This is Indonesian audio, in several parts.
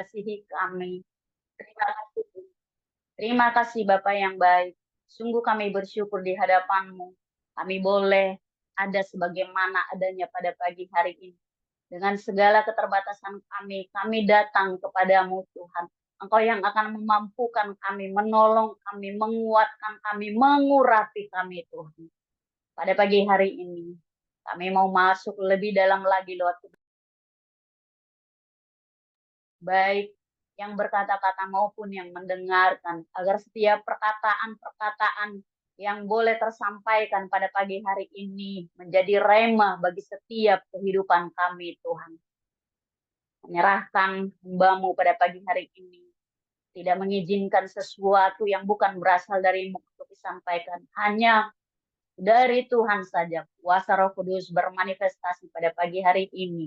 mengasihi kami. Terima kasih. Terima kasih Bapak yang baik. Sungguh kami bersyukur di hadapan-Mu. Kami boleh ada sebagaimana adanya pada pagi hari ini. Dengan segala keterbatasan kami datang kepadamu Tuhan. Engkau yang akan memampukan kami, menolong kami, menguatkan kami, mengurapi kami Tuhan. Pada pagi hari ini, kami mau masuk lebih dalam lagi lewat baik yang berkata-kata maupun yang mendengarkan, agar setiap perkataan-perkataan yang boleh tersampaikan pada pagi hari ini menjadi rema bagi setiap kehidupan kami, Tuhan. Menyerahkan hamba-Mu pada pagi hari ini, tidak mengizinkan sesuatu yang bukan berasal dari-Mu untuk disampaikan, hanya dari Tuhan saja. Kuasa Roh Kudus bermanifestasi pada pagi hari ini,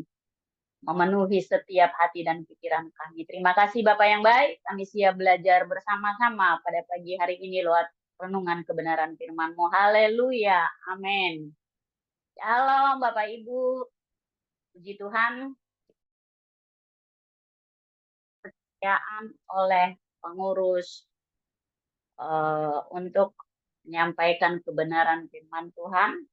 memenuhi setiap hati dan pikiran kami. Terima kasih Bapak yang baik, kami siap belajar bersama-sama pada pagi hari ini lewat renungan kebenaran firman-Mu. Haleluya, amin. Shalom Bapak Ibu, puji Tuhan, percayaan oleh pengurus untuk menyampaikan kebenaran firman Tuhan.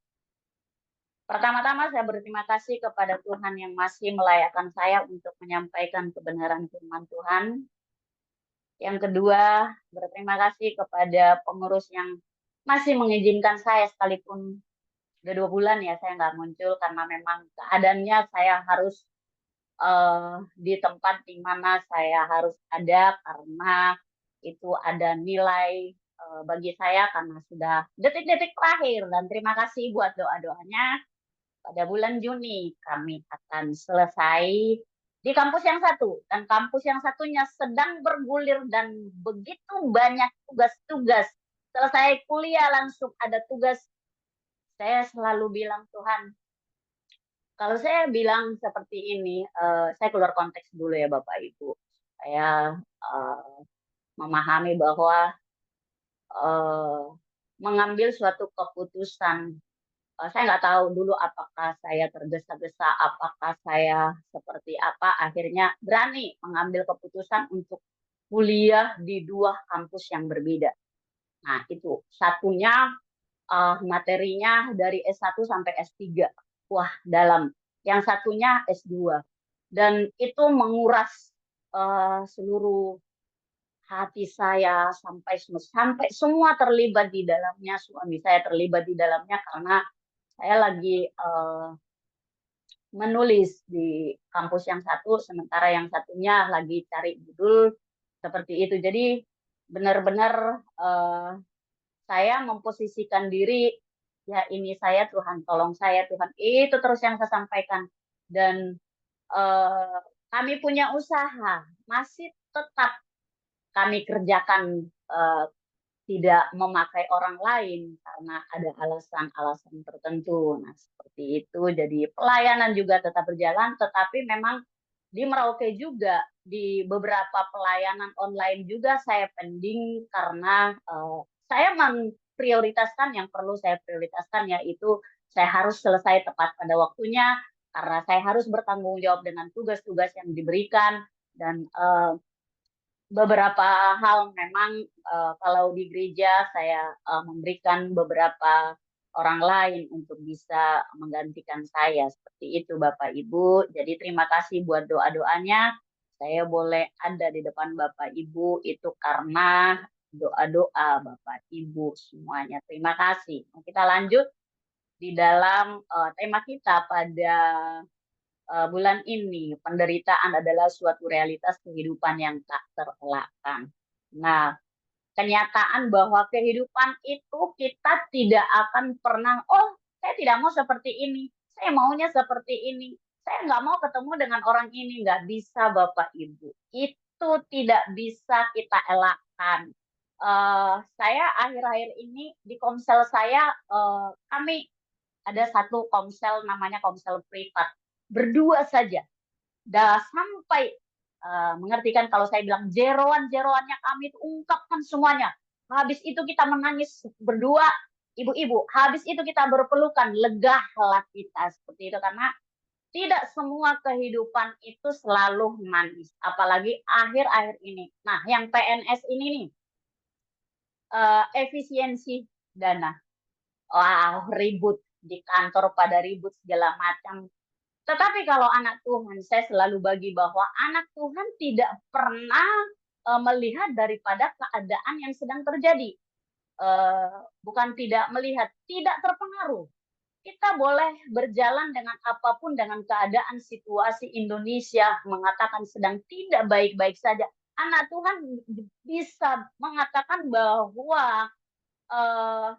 Pertama-tama saya berterima kasih kepada Tuhan yang masih melayakkan saya untuk menyampaikan kebenaran firman Tuhan. Yang kedua, berterima kasih kepada pengurus yang masih mengizinkan saya, sekalipun udah 2 bulan ya saya nggak muncul karena memang keadaannya saya harus di tempat di mana saya harus ada karena itu ada nilai bagi saya karena sudah detik-detik terakhir, dan terima kasih buat doa-doanya. Pada bulan Juni kami akan selesai di kampus yang satu, dan kampus yang satunya sedang bergulir dan begitu banyak tugas-tugas. Selesai kuliah langsung ada tugas. Saya selalu bilang, Tuhan, kalau saya bilang seperti ini, saya keluar konteks dulu ya Bapak Ibu. Saya memahami bahwa mengambil suatu keputusan, saya nggak tahu dulu apakah saya tergesa-gesa, apakah saya seperti apa, akhirnya berani mengambil keputusan untuk kuliah di 2 kampus yang berbeda. Nah, itu satunya materinya dari S1 sampai S3. Wah, dalam. Yang satunya S2. Dan itu menguras seluruh hati saya sampai semua terlibat di dalamnya, suami saya terlibat di dalamnya karena saya lagi menulis di kampus yang satu, sementara yang satunya lagi cari judul seperti itu. Jadi benar-benar saya memposisikan diri, ya ini saya Tuhan, tolong saya Tuhan. Itu terus yang saya sampaikan. Dan kami punya usaha, masih tetap kami kerjakan, tidak memakai orang lain karena ada alasan-alasan tertentu. Nah, seperti itu. Jadi pelayanan juga tetap berjalan, tetapi memang di Merauke juga, di beberapa pelayanan online juga saya pending karena saya memprioritaskan yang perlu saya prioritaskan, yaitu saya harus selesai tepat pada waktunya karena saya harus bertanggung jawab dengan tugas-tugas yang diberikan. Dan beberapa hal memang kalau di gereja saya memberikan beberapa orang lain untuk bisa menggantikan saya, seperti itu Bapak Ibu. Jadi terima kasih buat doa-doanya. Saya boleh ada di depan Bapak Ibu itu karena doa-doa Bapak Ibu semuanya. Terima kasih. Kita lanjut di dalam tema kita pada bulan ini. Penderitaan adalah suatu realitas kehidupan yang tak terelakkan. Nah, kenyataan bahwa kehidupan itu kita tidak akan pernah, oh saya tidak mau seperti ini, saya maunya seperti ini, saya nggak mau ketemu dengan orang ini, nggak bisa Bapak Ibu. Itu tidak bisa kita elakkan. Saya akhir-akhir ini di komsel saya, kami ada satu komsel namanya komsel privat, berdua saja. Dah sampai mengertikan kalau saya bilang jeroan-jeroannya kami itu ungkapkan semuanya. Habis itu kita menangis berdua, ibu-ibu. Habis itu kita berpelukan, legahlah kita seperti itu karena Tidak semua kehidupan itu selalu manis, apalagi akhir-akhir ini. Nah, yang PNS ini nih, efisiensi dana. Wah, ribut di kantor pada ribut segala macam. Tetapi kalau anak Tuhan, saya selalu bagi bahwa anak Tuhan tidak pernah melihat daripada keadaan yang sedang terjadi. Bukan tidak melihat, tidak terpengaruh. Kita boleh berjalan dengan apapun, dengan keadaan situasi Indonesia mengatakan sedang tidak baik-baik saja. Anak Tuhan bisa mengatakan bahwa eh,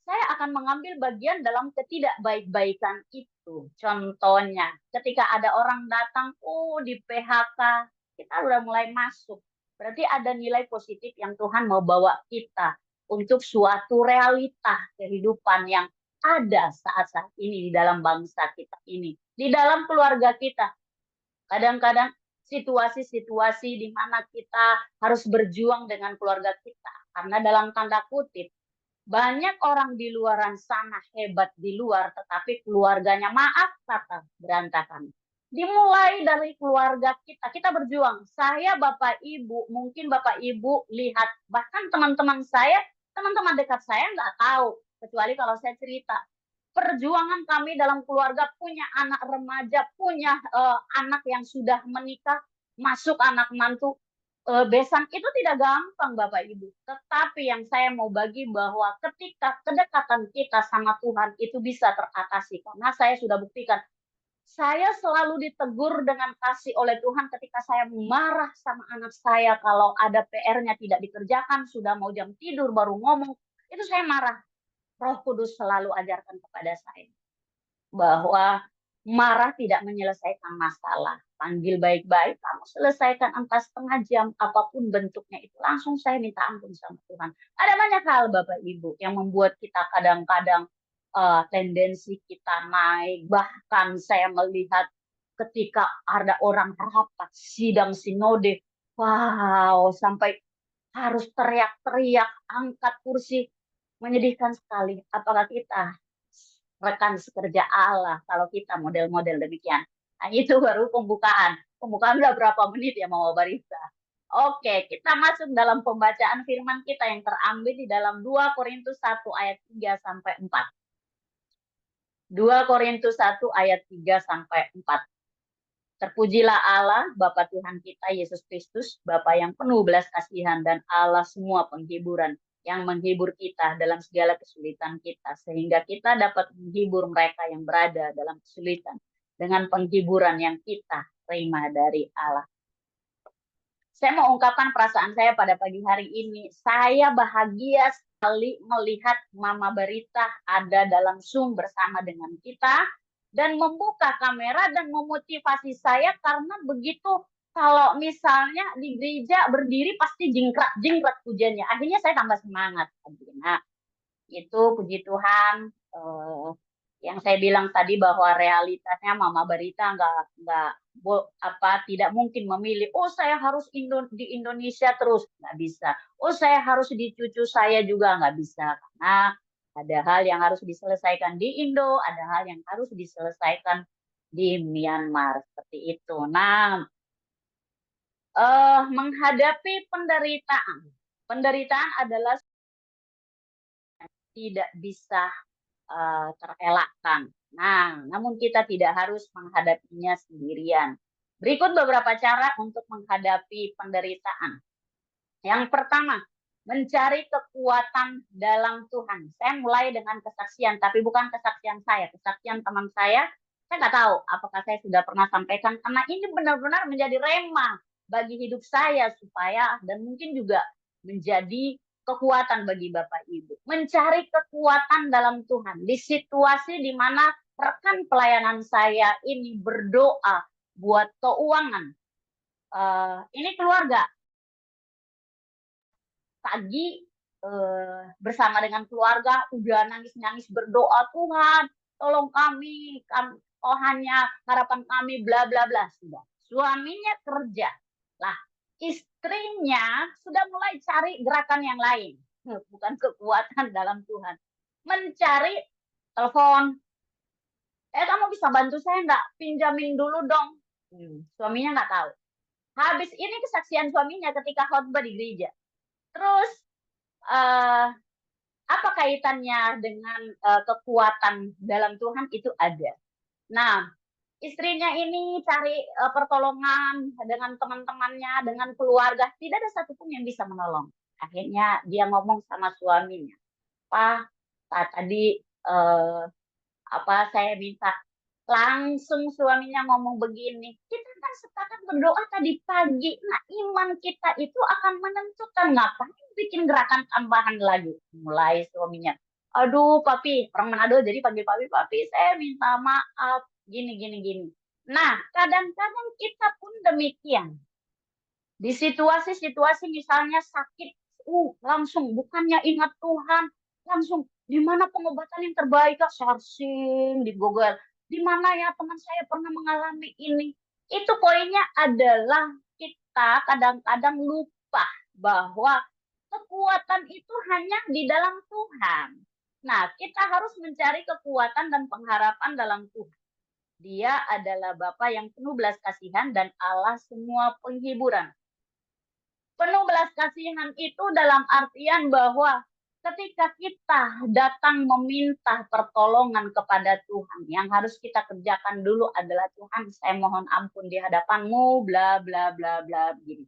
saya akan mengambil bagian dalam ketidakbaik-baikan itu. Contohnya, ketika ada orang datang, di PHK, kita udah mulai masuk. Berarti ada nilai positif yang Tuhan mau bawa kita untuk suatu realita kehidupan yang ada saat-saat ini di dalam bangsa kita ini. Di dalam keluarga kita. Kadang-kadang situasi-situasi di mana kita harus berjuang dengan keluarga kita. Karena dalam tanda kutip, banyak orang di luaran sana hebat di luar, tetapi keluarganya maaf kata berantakan. Dimulai dari keluarga kita, kita berjuang. Saya, Bapak, Ibu, mungkin Bapak, Ibu lihat, bahkan teman-teman saya, teman-teman dekat saya nggak tahu, kecuali kalau saya cerita. Perjuangan kami dalam keluarga punya anak remaja, punya anak yang sudah menikah, masuk anak mantu, besan itu tidak gampang Bapak Ibu. Tetapi yang saya mau bagi bahwa ketika kedekatan kita sama Tuhan itu bisa teratasi. Karena saya sudah buktikan. Saya selalu ditegur dengan kasih oleh Tuhan ketika saya marah sama anak saya kalau ada PR-nya tidak dikerjakan, sudah mau jam tidur baru ngomong. Itu saya marah. Roh Kudus selalu ajarkan kepada saya bahwa marah tidak menyelesaikan masalah. Panggil baik-baik, kamu selesaikan entah setengah jam, apapun bentuknya itu. Langsung saya minta ampun sama Tuhan. Ada banyak hal Bapak Ibu yang membuat kita kadang-kadang tendensi kita naik. Bahkan saya melihat ketika ada orang rapat, sidang sinode, wow, sampai harus teriak-teriak, angkat kursi. Menyedihkan sekali. Apakah kita rekan sekerja Allah kalau kita model-model demikian? Nah, itu baru pembukaan. Pembukaan udah berapa menit ya Mama Barista? Oke, kita masuk dalam pembacaan firman kita yang terambil di dalam 2 Korintus 1 ayat 3 sampai 4. 2 Korintus 1 ayat 3 sampai 4. Terpujilah Allah, Bapa Tuhan kita, Yesus Kristus, Bapa yang penuh belas kasihan dan Allah semua penghiburan, yang menghibur kita dalam segala kesulitan kita, sehingga kita dapat menghibur mereka yang berada dalam kesulitan, dengan penghiburan yang kita terima dari Allah. Saya mau ungkapkan perasaan saya pada pagi hari ini. Saya bahagia sekali melihat Mama Barita ada dalam Zoom bersama dengan kita, dan membuka kamera dan memotivasi saya karena begitu kalau misalnya di gereja berdiri pasti jingkrak pujiannya. Akhirnya saya tambah semangat. Nah, itu puji Tuhan. Yang saya bilang tadi bahwa realitasnya Mama Barita tidak mungkin memilih. Oh saya harus di Indonesia terus, nggak bisa. Oh saya harus di cucu saya juga nggak bisa, karena ada hal yang harus diselesaikan di Indo, ada hal yang harus diselesaikan di Myanmar seperti itu. Nah, menghadapi penderitaan adalah tidak bisa terelakkan. Nah, namun kita tidak harus menghadapinya sendirian. Berikut beberapa cara untuk menghadapi penderitaan. Yang pertama, mencari kekuatan dalam Tuhan. Saya mulai dengan kesaksian, tapi bukan kesaksian saya, kesaksian teman saya. Saya nggak tahu apakah saya sudah pernah sampaikan, karena ini benar-benar menjadi rema bagi hidup saya supaya, dan mungkin juga menjadi kekuatan bagi Bapak Ibu. Mencari kekuatan dalam Tuhan. Di situasi di mana rekan pelayanan saya ini berdoa buat keuangan. Ini keluarga. Pagi bersama dengan keluarga udah nangis-nangis berdoa, Tuhan tolong kami, oh hanya harapan kami bla bla bla. Sudah suaminya kerja lah, istrinya sudah mulai cari gerakan yang lain, bukan kekuatan dalam Tuhan, mencari telepon, Kamu bisa bantu saya nggak? Pinjamin dulu dong. Suaminya nggak tahu. Habis ini kesaksian suaminya ketika khotbah di gereja. Terus eh, apa kaitannya dengan kekuatan dalam Tuhan itu ada. Nah, istrinya ini cari pertolongan dengan teman-temannya, dengan keluarga, tidak ada satupun yang bisa menolong. Akhirnya dia ngomong sama suaminya, Pak, tadi apa saya minta. Langsung suaminya ngomong begini, kita kan sepakat berdoa tadi pagi. Nah, iman kita itu akan menentukan, ngapain bikin gerakan tambahan lagi. Mulai suaminya, aduh papi, orang Manado jadi panggil papi, papi saya minta maaf, gini, gini, gini. Nah, kadang-kadang kita pun demikian. Di situasi-situasi misalnya sakit, langsung bukannya ingat Tuhan, langsung di mana pengobatan yang terbaik, Kak? Searching di Google. Di mana ya teman saya pernah mengalami ini? Itu poinnya adalah kita kadang-kadang lupa bahwa kekuatan itu hanya di dalam Tuhan. Nah, kita harus mencari kekuatan dan pengharapan dalam Tuhan. Dia adalah Bapa yang penuh belas kasihan dan Allah semua penghiburan. Penuh belas kasihan itu dalam artian bahwa ketika kita datang meminta pertolongan kepada Tuhan, yang harus kita kerjakan dulu adalah, Tuhan, saya mohon ampun di hadapan-Mu, bla bla bla bla begini.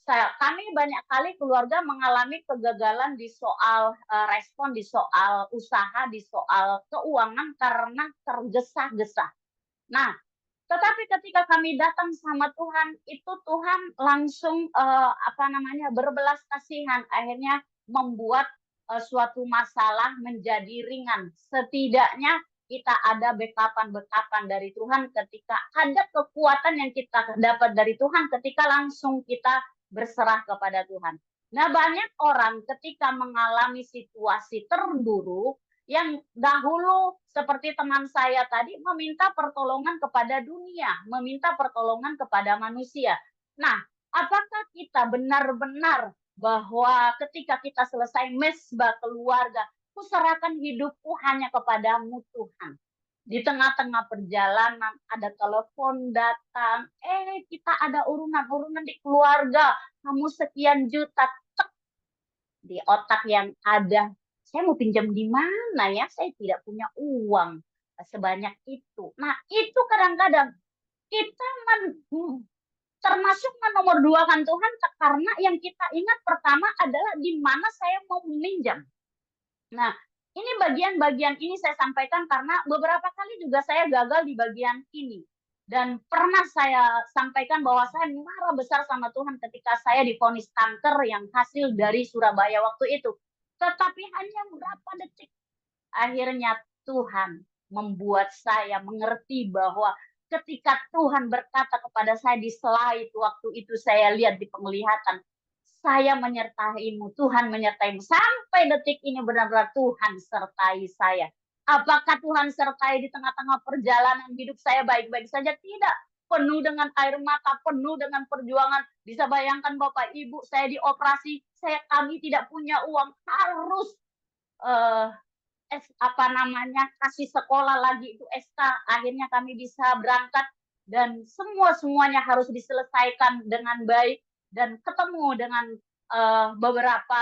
Kami banyak kali keluarga mengalami kegagalan di soal respon, di soal usaha, di soal keuangan karena tergesa-gesa. Nah, tetapi ketika kami datang sama Tuhan, itu Tuhan langsung berbelas kasihan, akhirnya membuat suatu masalah menjadi ringan. Setidaknya kita ada backupan-backupan dari Tuhan ketika ada kekuatan yang kita dapat dari Tuhan ketika langsung kita berserah kepada Tuhan. Nah, banyak orang ketika mengalami situasi terburuk, yang dahulu seperti teman saya tadi meminta pertolongan kepada dunia, meminta pertolongan kepada manusia. Nah, apakah kita benar-benar bahwa ketika kita selesai mesbah keluarga, ku serahkan hidupku hanya kepadamu Tuhan. Di tengah-tengah perjalanan ada telepon datang, kita ada urunan-urunan di keluarga, kamu sekian juta, di otak yang ada, saya mau pinjam di mana ya? Saya tidak punya uang sebanyak itu. Nah, itu kadang-kadang kita termasuk menomor dua kan Tuhan, karena yang kita ingat pertama adalah di mana saya mau meminjam. Nah, ini bagian-bagian ini saya sampaikan karena beberapa kali juga saya gagal di bagian ini. Dan pernah saya sampaikan bahwa saya marah besar sama Tuhan ketika saya divonis kanker yang hasil dari Surabaya waktu itu. Tetapi hanya berapa detik, akhirnya Tuhan membuat saya mengerti bahwa ketika Tuhan berkata kepada saya di slide waktu itu saya lihat di penglihatan, saya menyertaimu, Tuhan menyertaimu. Sampai detik ini benar-benar Tuhan sertai saya. Apakah Tuhan sertai di tengah-tengah perjalanan hidup saya baik-baik saja? Tidak. Penuh dengan air mata, penuh dengan perjuangan. Bisa bayangkan Bapak Ibu, saya dioperasi, kami tidak punya uang, harus kasih sekolah lagi itu SK. Akhirnya kami bisa berangkat dan semuanya harus diselesaikan dengan baik, dan ketemu dengan beberapa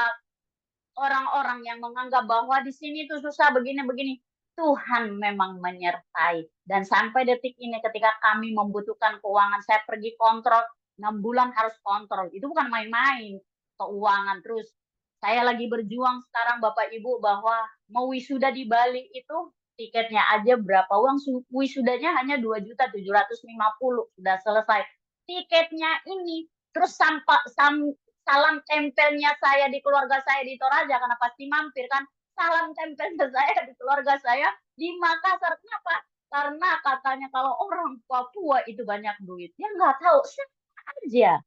orang-orang yang menganggap bahwa di sini itu susah begini-begini. Tuhan memang menyertai. Dan sampai detik ini ketika kami membutuhkan keuangan, saya pergi kontrol, 6 bulan harus kontrol. Itu bukan main-main keuangan. Terus saya lagi berjuang sekarang Bapak Ibu bahwa mau wisuda di Bali itu tiketnya aja berapa uang, wisudanya hanya 2.750.000 sudah selesai. Tiketnya ini terus salam tempelnya saya di keluarga saya di Toraja, karena pasti mampir kan, salam tempelnya saya di keluarga saya di Makassar. Kenapa? Karena katanya kalau orang Papua itu banyak duit. Ya nggak tahu, aja.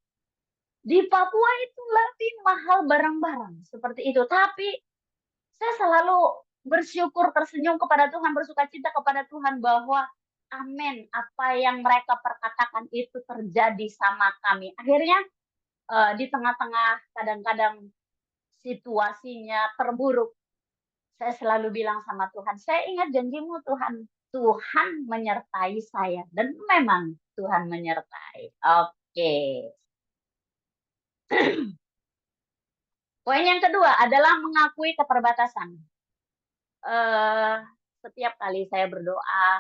Di Papua itu lebih mahal barang-barang seperti itu. Tapi saya selalu bersyukur, tersenyum kepada Tuhan, bersuka cita kepada Tuhan bahwa amin, apa yang mereka perkatakan itu terjadi sama kami. Akhirnya di tengah-tengah kadang-kadang situasinya terburuk, saya selalu bilang sama Tuhan, saya ingat janjimu Tuhan, Tuhan menyertai saya dan memang Tuhan menyertai. Oke. Poin yang kedua adalah mengakui keterbatasan. Eh, Setiap kali saya berdoa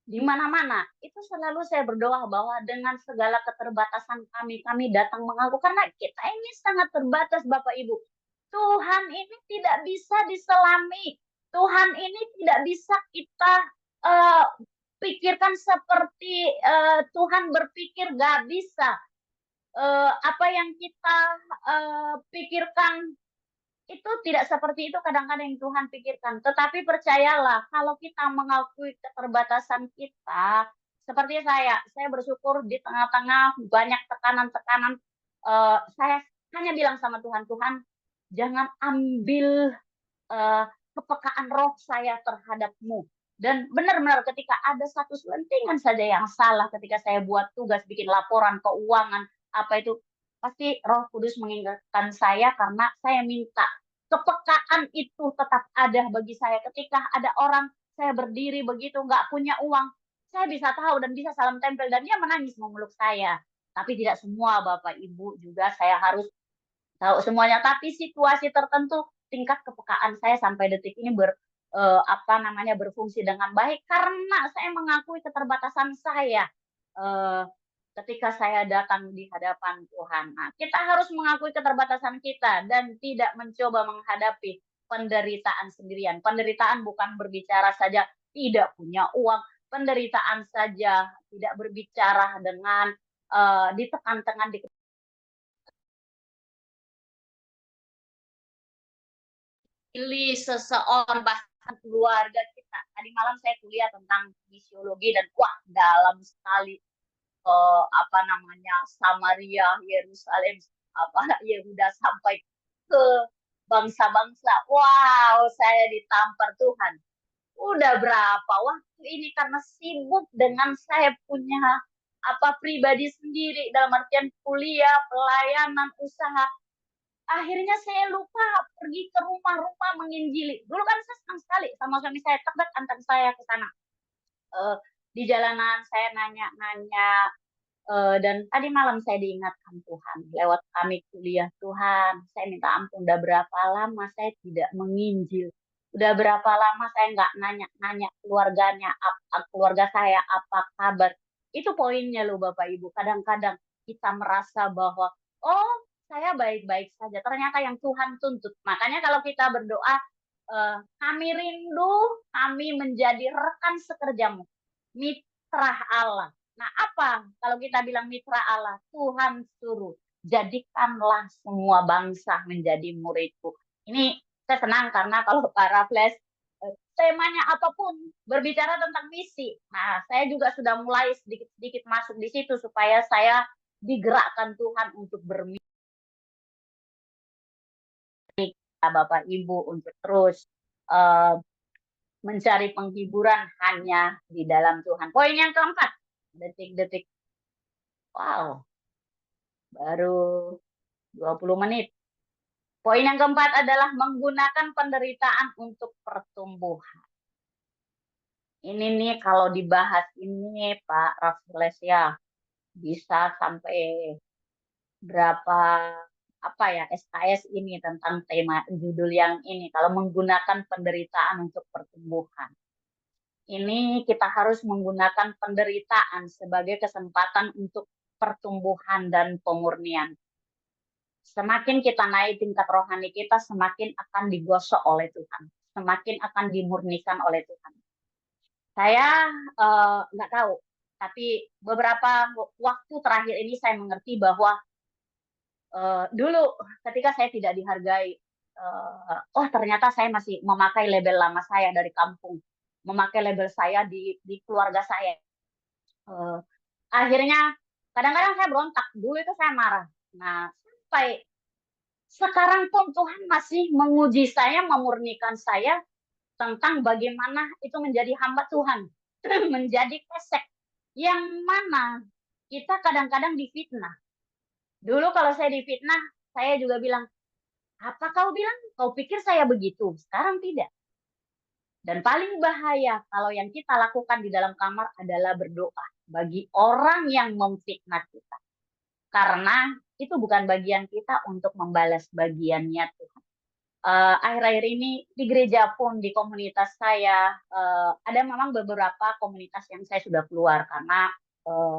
di mana-mana, itu selalu saya berdoa bahwa dengan segala keterbatasan kami datang mengaku karena kita ini sangat terbatas Bapak Ibu. Tuhan ini tidak bisa diselami. Tuhan ini tidak bisa kita uh, pikirkan seperti Tuhan berpikir, gak bisa. Apa yang kita pikirkan itu tidak seperti itu kadang-kadang yang Tuhan pikirkan. Tetapi percayalah, kalau kita mengakui keterbatasan kita, seperti saya bersyukur di tengah-tengah banyak tekanan-tekanan, saya hanya bilang sama Tuhan, Tuhan, jangan ambil kepekaan roh saya terhadap-Mu. Dan benar-benar ketika ada satu selentingan saja yang salah, ketika saya buat tugas, bikin laporan keuangan, apa itu, pasti Roh Kudus mengingatkan saya karena saya minta kepekaan itu tetap ada bagi saya. Ketika ada orang saya berdiri begitu nggak punya uang, saya bisa tahu dan bisa salam tempel dan dia menangis memeluk saya. Tapi tidak semua Bapak Ibu juga saya harus tahu semuanya. Tapi situasi tertentu tingkat kepekaan saya sampai detik ini berfungsi dengan baik karena saya mengakui keterbatasan saya. Eh, Ketika saya datang di hadapan Tuhan. Nah, kita harus mengakui keterbatasan kita dan tidak mencoba menghadapi penderitaan sendirian. Penderitaan bukan berbicara saja tidak punya uang, penderitaan saja tidak berbicara dengan ditekan-tekan di pilih seseorang bahkan keluarga kita. Tadi malam saya kuliah tentang fisiologi dan wah dalam sekali Samaria, Yerusalem, Yehuda sampai ke bangsa-bangsa. Wow, saya ditampar Tuhan. Udah berapa waktu ini karena sibuk dengan saya punya pribadi sendiri dalam artian kuliah, pelayanan, usaha. Akhirnya saya lupa pergi ke rumah-rumah menginjili. Dulu kan saya senang sekali sama suami saya, terdekat antar saya ke sana. Di jalanan saya nanya-nanya, dan tadi malam saya diingatkan Tuhan lewat kami kuliah, Tuhan saya minta ampun udah berapa lama saya tidak menginjil, udah berapa lama saya nggak nanya-nanya keluarga saya apa kabar. Itu poinnya loh Bapak Ibu, kadang-kadang kita merasa bahwa oh saya baik-baik saja, ternyata yang Tuhan tuntut. Makanya kalau kita berdoa, kami rindu kami menjadi rekan sekerjamu, mitra Allah. Nah, apa kalau kita bilang mitra Allah? Tuhan suruh, jadikanlah semua bangsa menjadi muridku. Ini saya senang karena kalau para flash temanya apapun berbicara tentang misi. Nah, saya juga sudah mulai sedikit-sedikit masuk di situ supaya saya digerakkan Tuhan untuk bermisi, Bapak Ibu, untuk terus uh, mencari penghiburan hanya di dalam Tuhan. Poin yang keempat, detik-detik. Wow, baru 20 menit. Poin yang keempat adalah menggunakan penderitaan untuk pertumbuhan. Ini nih kalau dibahas ini Pak Raffles ya bisa sampai berapa SKS ini tentang tema judul yang ini. Kalau menggunakan penderitaan untuk pertumbuhan. Ini kita harus menggunakan penderitaan sebagai kesempatan untuk pertumbuhan dan pemurnian. Semakin kita naik tingkat rohani kita, semakin akan digosok oleh Tuhan. Semakin akan dimurnikan oleh Tuhan. Saya nggak tahu, tapi beberapa waktu terakhir ini saya mengerti bahwa dulu ketika saya tidak dihargai, ternyata saya masih memakai label lama saya dari kampung, memakai label saya di keluarga saya. Akhirnya kadang-kadang saya berontak, dulu itu saya marah. Nah, sampai sekarang pun Tuhan masih menguji saya, memurnikan saya tentang bagaimana itu menjadi hamba Tuhan, menjadi kesek, yang mana kita kadang-kadang difitnah. Dulu kalau saya difitnah, saya juga bilang, apa kau bilang? Kau pikir saya begitu? Sekarang tidak. Dan paling bahaya kalau yang kita lakukan di dalam kamar adalah berdoa bagi orang yang memfitnah kita. Karena itu bukan bagian kita untuk membalas bagiannya Tuhan. Akhir-akhir ini di gereja pun, di komunitas saya, ada memang beberapa komunitas yang saya sudah keluar karena eh,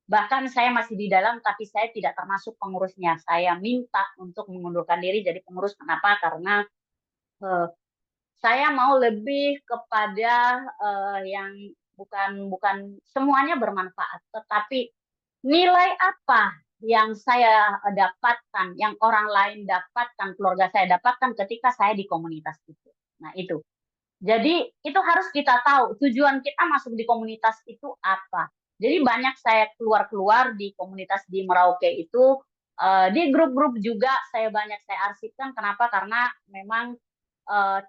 bahkan saya masih di dalam, tapi saya tidak termasuk pengurusnya. Saya minta untuk mengundurkan diri jadi pengurus. Kenapa? Karena eh, saya mau lebih kepada yang bukan bukan semuanya bermanfaat, tetapi nilai apa yang saya dapatkan, yang orang lain dapatkan, keluarga saya dapatkan ketika saya di komunitas itu. Nah, itu. Jadi itu harus kita tahu tujuan kita masuk di komunitas itu apa. Jadi banyak saya keluar-keluar di komunitas di Merauke itu, di grup-grup juga banyak saya arsipkan. Kenapa? Karena memang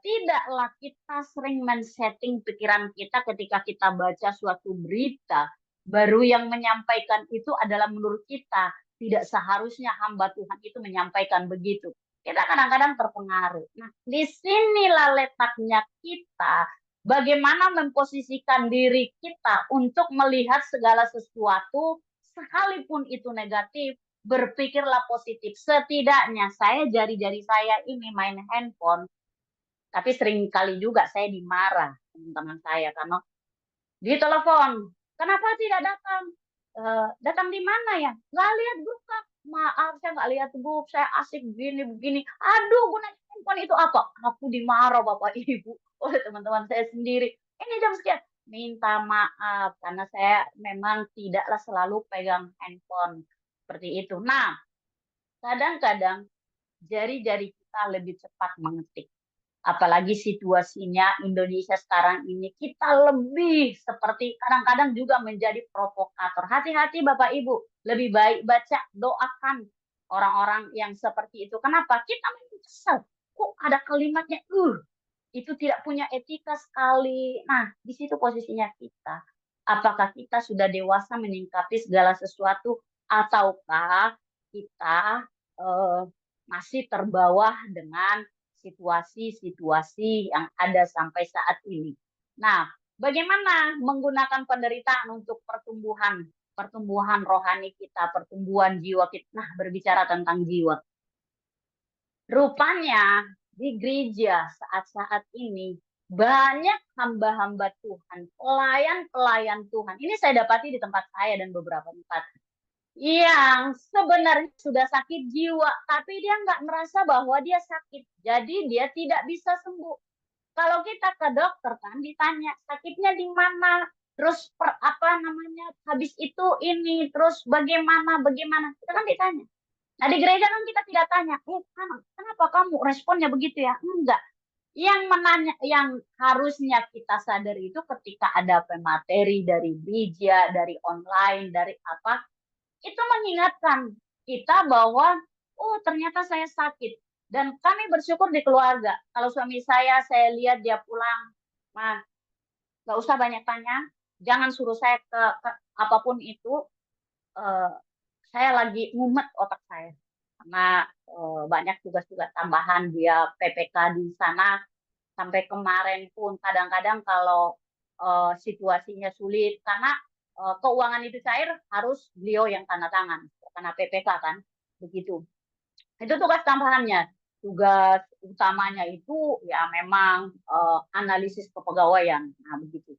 tidaklah kita sering men-setting pikiran kita ketika kita baca suatu berita, baru yang menyampaikan itu adalah menurut kita. Tidak seharusnya hamba Tuhan itu menyampaikan begitu. Kita kadang-kadang terpengaruh. Nah, disinilah letaknya kita, bagaimana memposisikan diri kita untuk melihat segala sesuatu, sekalipun itu negatif, berpikirlah positif. Setidaknya saya jari-jari saya ini main handphone, tapi sering kali juga saya dimarah teman-teman saya karena di telepon, kenapa tidak datang? Datang di mana ya? Nggak lihat grup Kak. Maaf, saya nggak lihat grup. Saya asik begini begini. Aduh, gunanya handphone itu apa? Aku dimarah Bapak Ibu oleh teman-teman saya sendiri. Ini jam sekian. Minta maaf karena saya memang tidaklah selalu pegang handphone seperti itu. Nah, kadang-kadang jari-jari kita lebih cepat mengetik. Apalagi situasinya Indonesia sekarang ini, kita lebih seperti kadang-kadang juga menjadi provokator. Hati-hati Bapak Ibu, lebih baik baca, doakan orang-orang yang seperti itu. Kenapa? Kita memang kesal. Kok ada kalimatnya, itu tidak punya etika sekali. Nah, di situ posisinya kita. Apakah kita sudah dewasa menyingkapi segala sesuatu, ataukah kita eh, masih terbawa dengan situasi-situasi yang ada sampai saat ini. Nah, bagaimana menggunakan penderitaan untuk pertumbuhan rohani kita, pertumbuhan jiwa kita. Nah, berbicara tentang jiwa. Rupanya di gereja saat-saat ini banyak hamba-hamba Tuhan, pelayan-pelayan Tuhan. Ini saya dapati di tempat saya dan beberapa tempat yang sebenarnya sudah sakit jiwa, tapi dia nggak merasa bahwa dia sakit. Jadi dia tidak bisa sembuh. Kalau kita ke dokter kan ditanya sakitnya di mana, terus apa namanya, habis itu ini, terus bagaimana, bagaimana. Kita kan ditanya. Nah di gereja kan kita tidak tanya, kenapa kamu responnya begitu ya? Enggak. Yang menanya, yang harusnya kita sadar itu ketika ada pemateri dari gereja, dari online, dari apa, itu mengingatkan kita bahwa oh ternyata saya sakit dan kami bersyukur di keluarga. Kalau suami saya lihat dia pulang, mah nggak usah banyak tanya, jangan suruh saya ke apapun itu. eh, saya lagi ngumet otak saya karena banyak tugas-tugas tambahan, dia PPK di sana. Sampai kemarin pun kadang-kadang kalau situasinya sulit karena keuangan itu cair, harus beliau yang tanda tangan karena PPK kan begitu. Itu tugas tambahannya. Tugas utamanya itu ya memang analisis kepegawaian. Nah, begitu.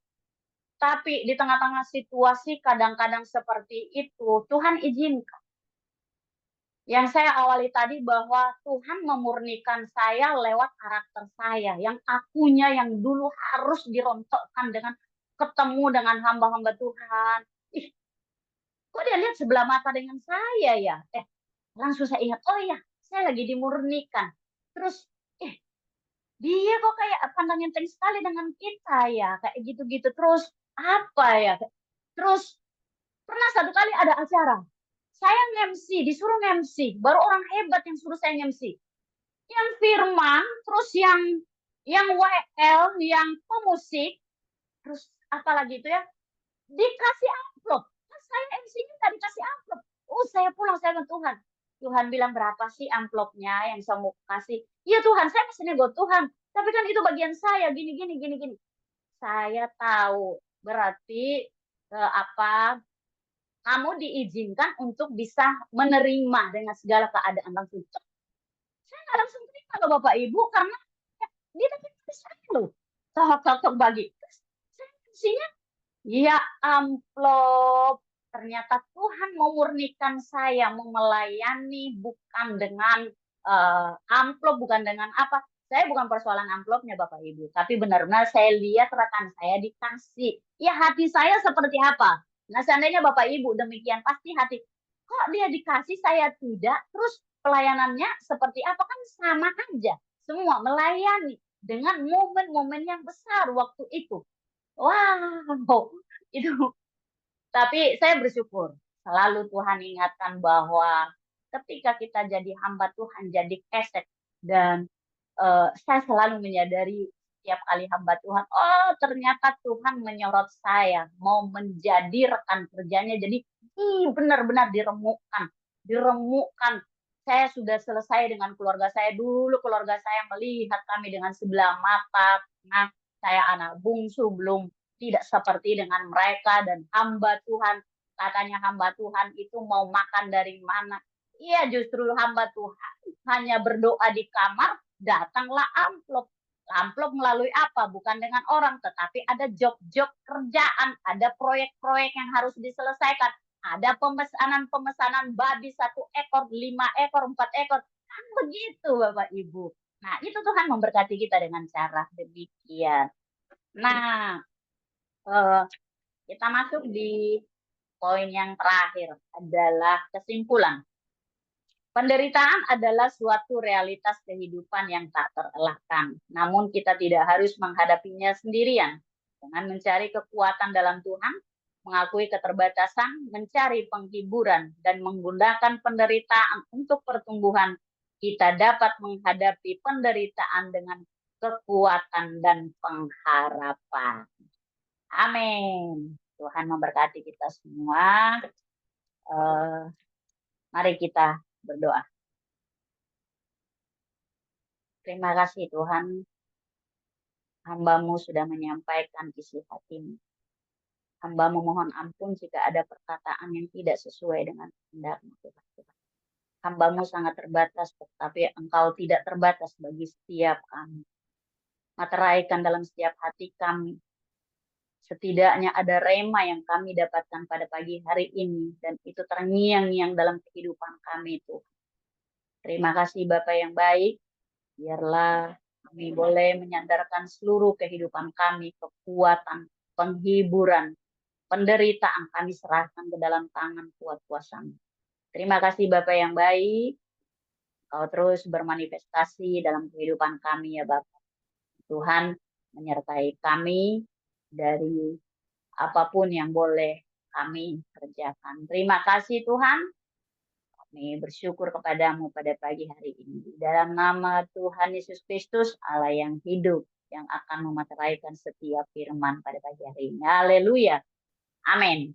Tapi di tengah-tengah situasi kadang-kadang seperti itu, Tuhan izinkan. Yang saya awali tadi bahwa Tuhan memurnikan saya lewat karakter saya, yang akunya yang dulu harus dirontokkan dengan ketemu dengan hamba-hamba Tuhan. Ih, kok dia lihat sebelah mata dengan saya ya? Langsung saya ingat, oh iya, saya lagi dimurnikan. Terus, eh, dia kok kayak pandang enteng sekali dengan kita ya, kayak gitu-gitu. Terus, apa ya? Terus, pernah satu kali ada acara, saya nge-MC, disuruh nge-MC, baru orang hebat yang suruh saya nge-MC. Yang Firman, terus yang WL, yang pemusik, terus apalagi itu ya, dikasih amplop. Nah, saya MC-nya nggak dikasih amplop. Oh, saya pulang, saya ke Tuhan. Tuhan bilang berapa sih amplopnya yang saya mau kasih? Iya Tuhan, saya masih nego Tuhan. Tapi kan itu bagian saya, gini, gini, gini, gini. Saya tahu, berarti apa kamu diizinkan untuk bisa menerima dengan segala keadaan langsung. Saya nggak langsung terima loh Bapak Ibu, karena ya, dia tapi saya loh. Tok bagi. Terus saya isinya, ya amplop. Ternyata Tuhan memurnikan saya mau melayani bukan dengan amplop, bukan dengan apa. Saya bukan persoalan amplopnya Bapak Ibu, tapi benar-benar saya lihat rekan saya dikasih. Ya hati saya seperti apa. Nah seandainya Bapak Ibu demikian, pasti hati, kok dia dikasih saya tidak, terus pelayanannya seperti apa, kan sama aja. Semua melayani dengan momen-momen yang besar waktu itu. Wow, itu. Tapi saya bersyukur selalu Tuhan ingatkan bahwa ketika kita jadi hamba Tuhan, jadi kesek, dan saya selalu menyadari setiap kali hamba Tuhan, oh ternyata Tuhan menyorot saya mau menjadi rekan kerjanya. Jadi benar-benar diremukkan, diremukkan. Saya sudah selesai dengan keluarga saya dulu. Keluarga saya melihat kami dengan sebelah mata. Nah, saya anak bungsu, belum tidak seperti dengan mereka, dan hamba Tuhan. Katanya hamba Tuhan itu mau makan dari mana? Iya, justru hamba Tuhan hanya berdoa di kamar, datanglah amplop. Amplop melalui apa? Bukan dengan orang, tetapi ada job-job kerjaan, ada proyek-proyek yang harus diselesaikan, ada pemesanan-pemesanan babi 1 ekor, 5 ekor, 4 ekor, kan begitu Bapak Ibu. Nah itu Tuhan memberkati kita dengan cara demikian. Nah kita masuk di poin yang terakhir, adalah kesimpulan. Penderitaan adalah suatu realitas kehidupan yang tak terelakkan. Namun kita tidak harus menghadapinya sendirian. Dengan mencari kekuatan dalam Tuhan, mengakui keterbatasan, mencari penghiburan, dan menggunakan penderitaan untuk pertumbuhan, kita dapat menghadapi penderitaan dengan kekuatan dan pengharapan. Amin. Tuhan memberkati kita semua. Mari kita berdoa. Terima kasih Tuhan, hamba-Mu sudah menyampaikan isi hati-Mu. Hamba memohon ampun jika ada perkataan yang tidak sesuai dengan kehendak-Mu, Tuhan. Hamba-Mu sangat terbatas, tetapi Engkau tidak terbatas bagi setiap kami. Materaikan dalam setiap hati kami. Setidaknya ada rema yang kami dapatkan pada pagi hari ini, dan itu terngiang-ngiang dalam kehidupan kami, Tuhan. Terima kasih Bapak yang baik. Biarlah kami boleh menyandarkan seluruh kehidupan kami, kekuatan, penghiburan, penderitaan, kami serahkan ke dalam tangan kuat kuasa-Mu. Terima kasih Bapak yang baik. Kau terus bermanifestasi dalam kehidupan kami ya Bapak. Tuhan menyertai kami dari apapun yang boleh kami kerjakan. Terima kasih Tuhan. Kami bersyukur kepadamu pada pagi hari ini. Di dalam nama Tuhan Yesus Kristus, Allah yang hidup, yang akan memateraikan setiap firman pada pagi hari ini. Haleluya. Amin.